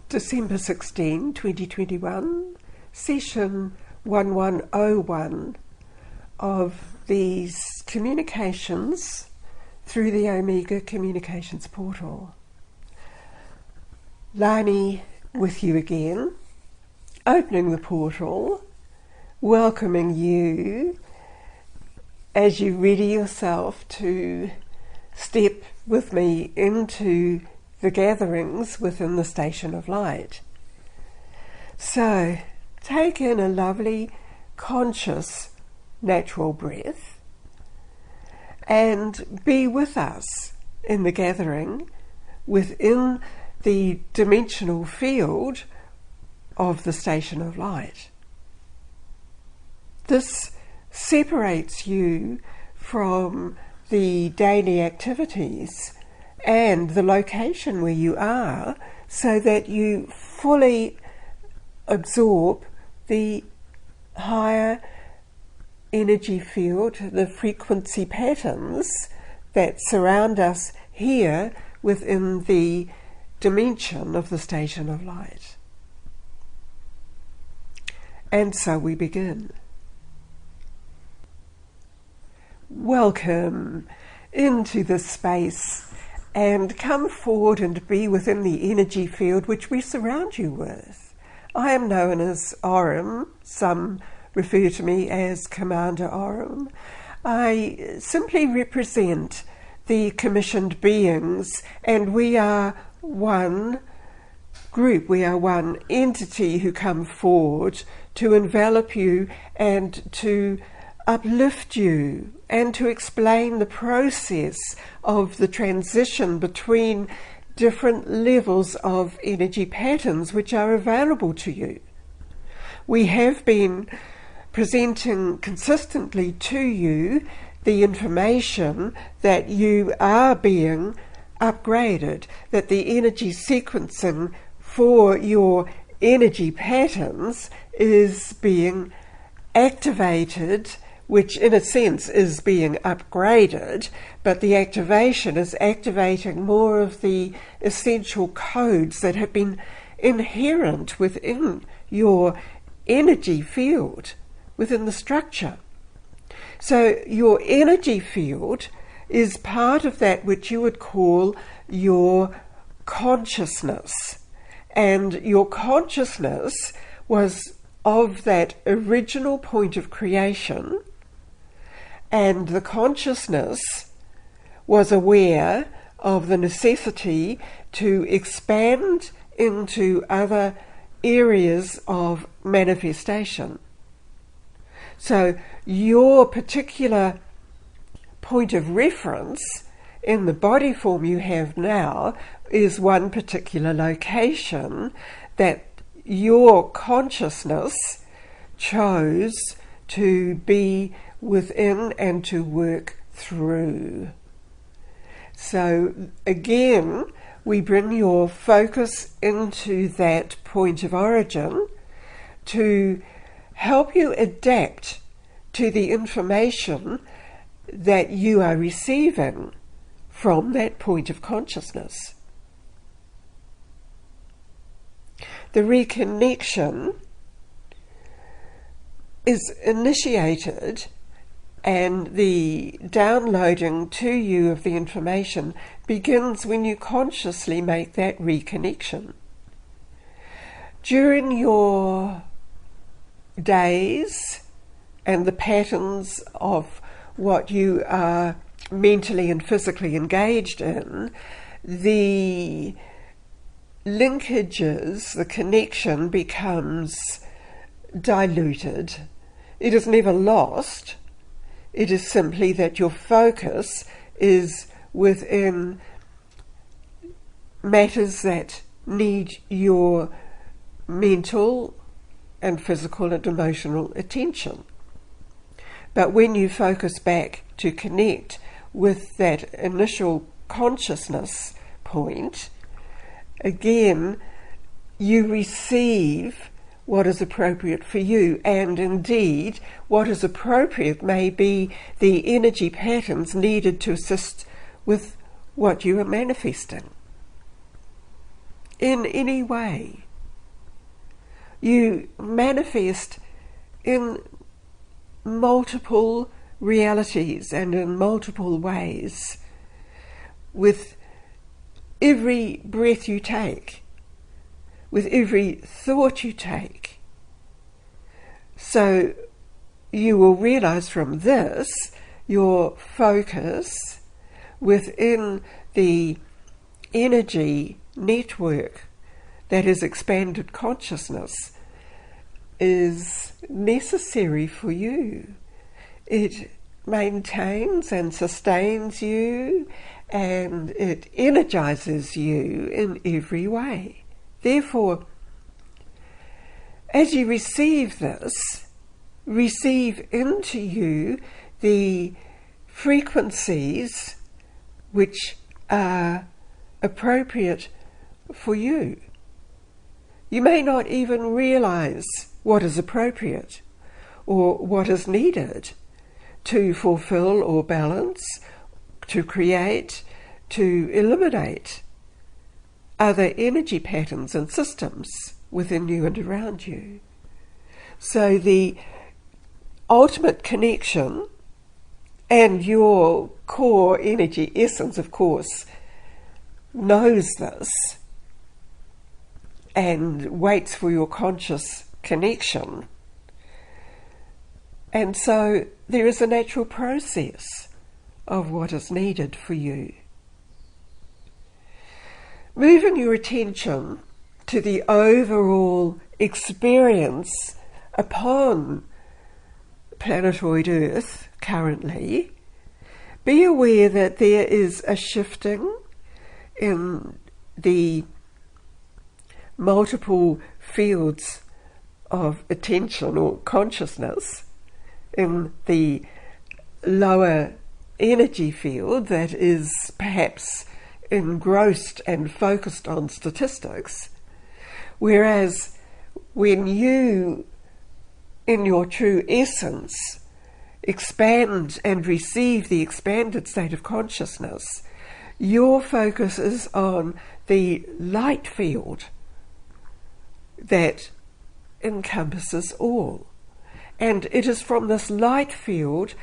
December 16, 2021, session 1101 of these communications through the Omega Communications Portal. Lani with you again, opening the portal, welcoming you as you ready yourself to step with me into the gatherings within the Station of Light. So take in a lovely, conscious, natural breath and be with us in the gathering within the dimensional field of the Station of Light. This separates you from the daily activities and the location where you are, so that you fully absorb the higher energy field, the frequency patterns that surround us here within the dimension of the Station of Light. And so we begin. Welcome into this space and come forward and be within the energy field which we surround you with. I am known as Aurum. Some refer to me as Commander Aurum. I simply represent the commissioned beings, and we are one group, we are one entity who come forward to envelop you and to uplift you and to explain the process of the transition between different levels of energy patterns which are available to you. We have been presenting consistently to you the information that you are being upgraded, that the energy sequencing for your energy patterns is being activated, which in a sense is being upgraded, but the activation is activating more of the essential codes that have been inherent within your energy field, within the structure. So your energy field is part of that which you would call your consciousness. And your consciousness was of that original point of creation, and the consciousness was aware of the necessity to expand into other areas of manifestation. So your particular point of reference in the body form you have now is one particular location that your consciousness chose to be within and to work through. So again, we bring your focus into that point of origin to help you adapt to the information that you are receiving from that point of consciousness. The reconnection is initiated, and the downloading to you of the information begins when you consciously make that reconnection. During your days and the patterns of what you are mentally and physically engaged in, the linkages, the connection becomes diluted. It is never lost. It is simply that your focus is within matters that need your mental and physical and emotional attention. But when you focus back to connect with that initial consciousness point, again, you receive what is appropriate for you, and indeed what is appropriate may be the energy patterns needed to assist with what you are manifesting. in any way. You manifest in multiple realities and in multiple ways with every breath you take, with every thought you take. So you will realize from this your focus within the energy network that is expanded consciousness is necessary for you. It maintains and sustains you, and it energizes you in every way. Therefore, as you receive this, receive into you the frequencies which are appropriate for you. You may not even realize what is appropriate or what is needed to fulfill or balance, to create, to eliminate other energy patterns and systems within you and around you. So the ultimate connection, and your core energy essence, of course, knows this and waits for your conscious connection. And so there is a natural process of what is needed for you. Moving your attention to the overall experience upon planetoid Earth currently, be aware that there is a shifting in the multiple fields of attention or consciousness in the lower energy field that is perhaps engrossed and focused on statistics, whereas when you, in your true essence, expand and receive the expanded state of consciousness, your focus is on the light field that encompasses all. And it is from this light field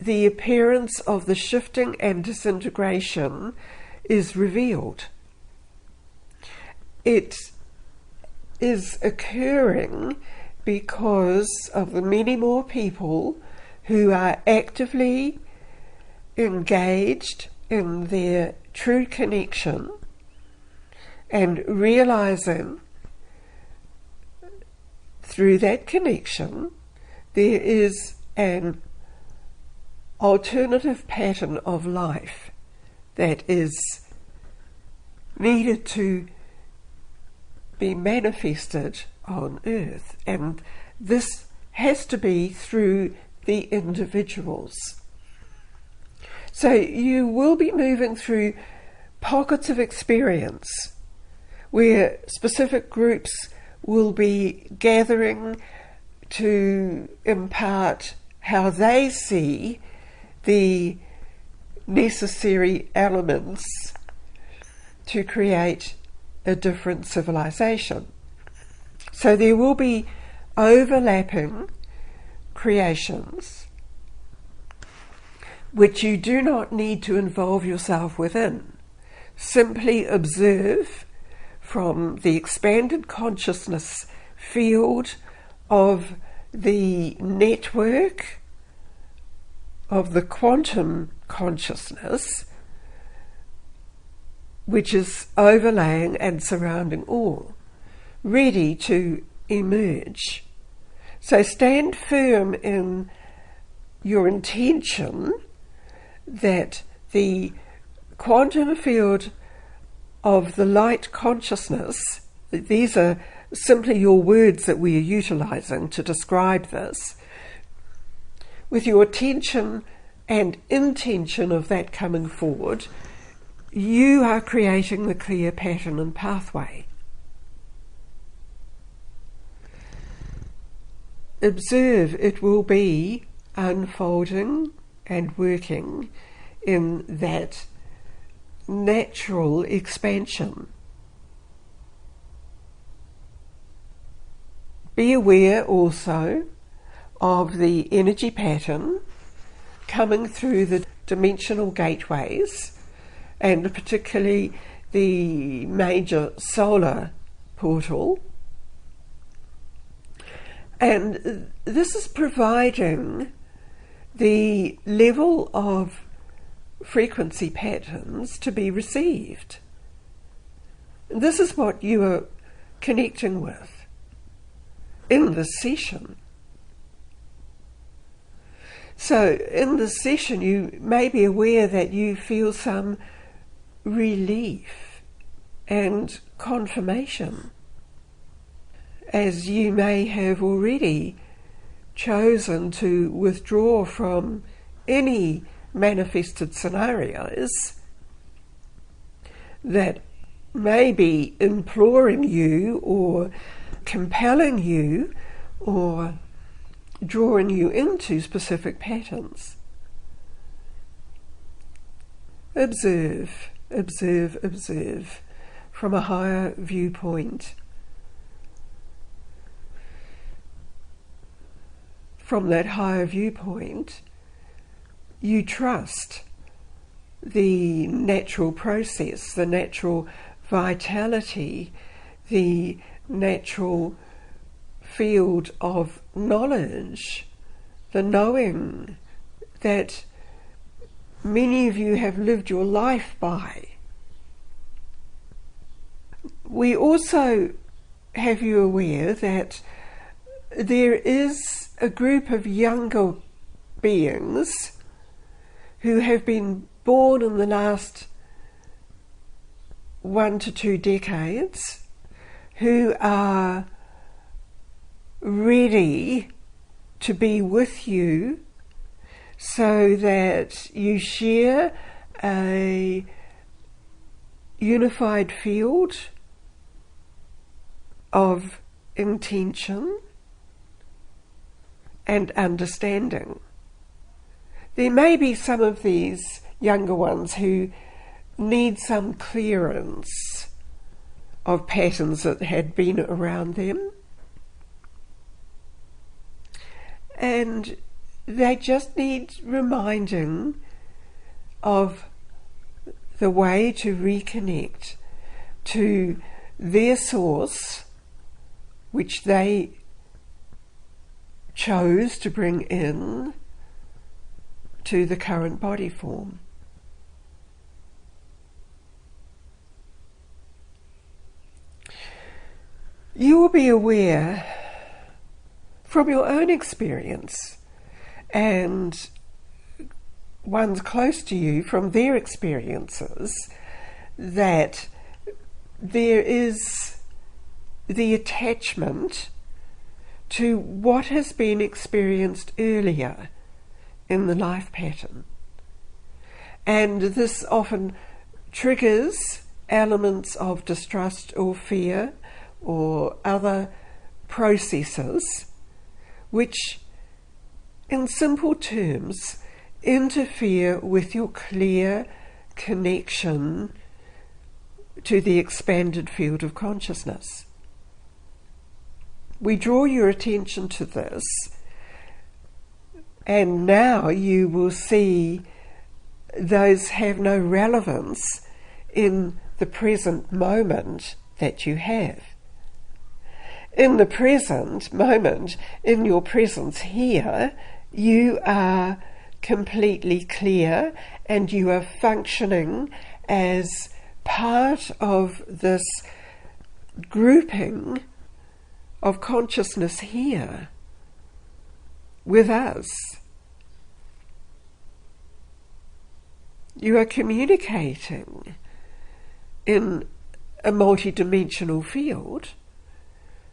the appearance of the shifting and disintegration is revealed. It is occurring because of the many more people who are actively engaged in their true connection and realizing through that connection there is an alternative pattern of life that is needed to be manifested on Earth, and this has to be through the individuals. So you will be moving through pockets of experience where specific groups will be gathering to impart how they see the necessary elements to create a different civilization. So there will be overlapping creations which you do not need to involve yourself within. Simply observe from the expanded consciousness field of the network of the quantum consciousness, which is overlaying and surrounding all, ready to emerge. So stand firm in your intention that the quantum field of the light consciousness, these are simply your words that we are utilizing to describe this, with your attention and intention of that coming forward, you are creating the clear pattern and pathway. Observe it will be unfolding and working in that natural expansion Be aware also of the energy pattern coming through the dimensional gateways, and particularly the major solar portal. And this is providing the level of frequency patterns to be received. This is what you are connecting with in this session. So in this session you may be aware that you feel some relief and confirmation, as you may have already chosen to withdraw from any manifested scenarios that may be imploring you or compelling you or drawing you into specific patterns. Observe, observe, observe from a higher viewpoint. From that higher viewpoint, you trust the natural process, the natural vitality, the natural field of knowledge, the knowing that many of you have lived your life by. We also have you aware that there is a group of younger beings who have been born in the last 1 to 2 decades, who are ready to be with you so that you share a unified field of intention and understanding. There may be some of these younger ones who need some clearance of patterns that had been around them, and they just need reminding of the way to reconnect to their source, which they chose to bring in to the current body form. You will be aware from your own experience and ones close to you from their experiences that there is the attachment to what has been experienced earlier in the life pattern. And this often triggers elements of distrust or fear or other processes which, in simple terms, interfere with your clear connection to the expanded field of consciousness. We draw your attention to this, and now you will see those have no relevance in the present moment that you have. In the present moment, in your presence here, you are completely clear and you are functioning as part of this grouping of consciousness here with us. You are communicating in a multidimensional field.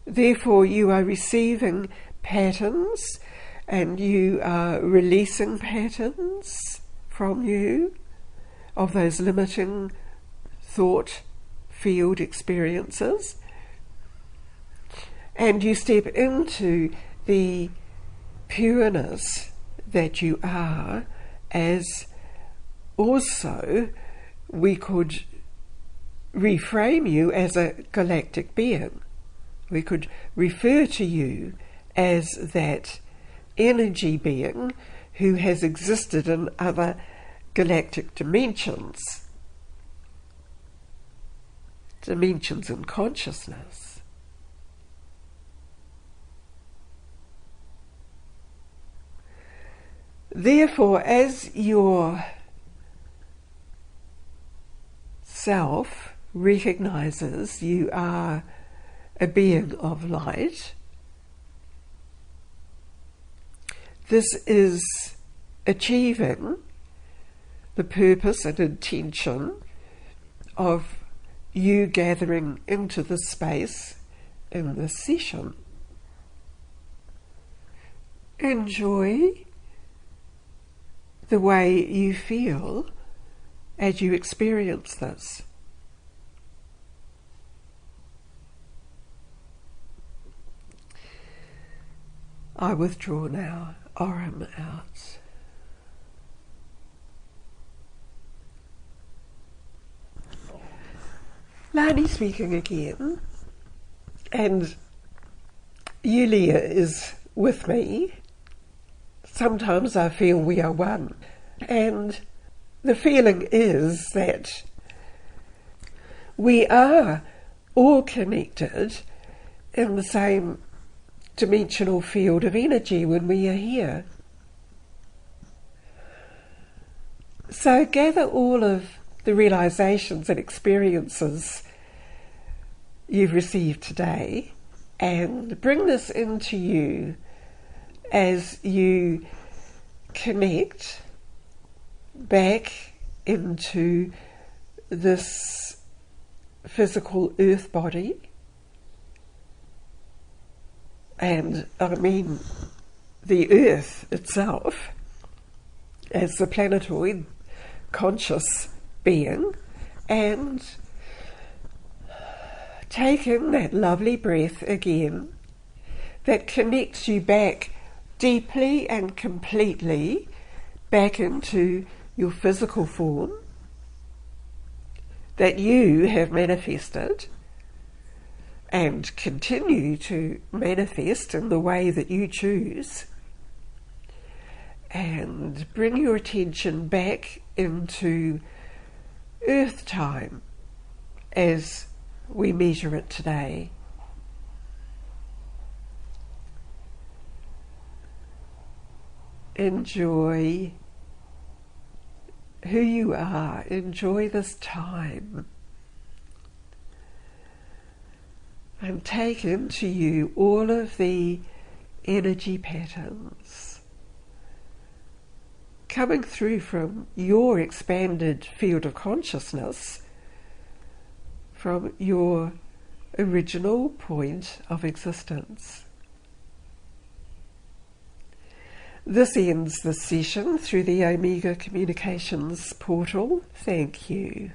Therefore, you are receiving patterns and you are releasing patterns from you of those limiting thought field experiences. And you step into the pureness that you are, as also we could reframe you as a galactic being, We could refer to you as that energy being who has existed in other galactic dimensions in consciousness. Therefore, as your self recognizes you are a being of light, this is achieving the purpose and intention of you gathering into this space in this session. Enjoy the way you feel as you experience this. I withdraw now, Aurum out. Lani speaking again, and Yulia is with me. Sometimes I feel we are one, and the feeling is that we are all connected in the same dimensional field of energy when we are here. So gather all of the realizations and experiences you've received today and bring this into you as you connect back into this physical earth body. And I mean the earth itself as the planetoid conscious being, and take in that lovely breath again that connects you back deeply and completely back into your physical form that you have manifested and continue to manifest in the way that you choose, and bring your attention back into earth time as we measure it today. Enjoy who you are. Enjoy this time. And take into you all of the energy patterns coming through from your expanded field of consciousness, from your original point of existence. This ends the session through the Omega Communications portal. Thank you.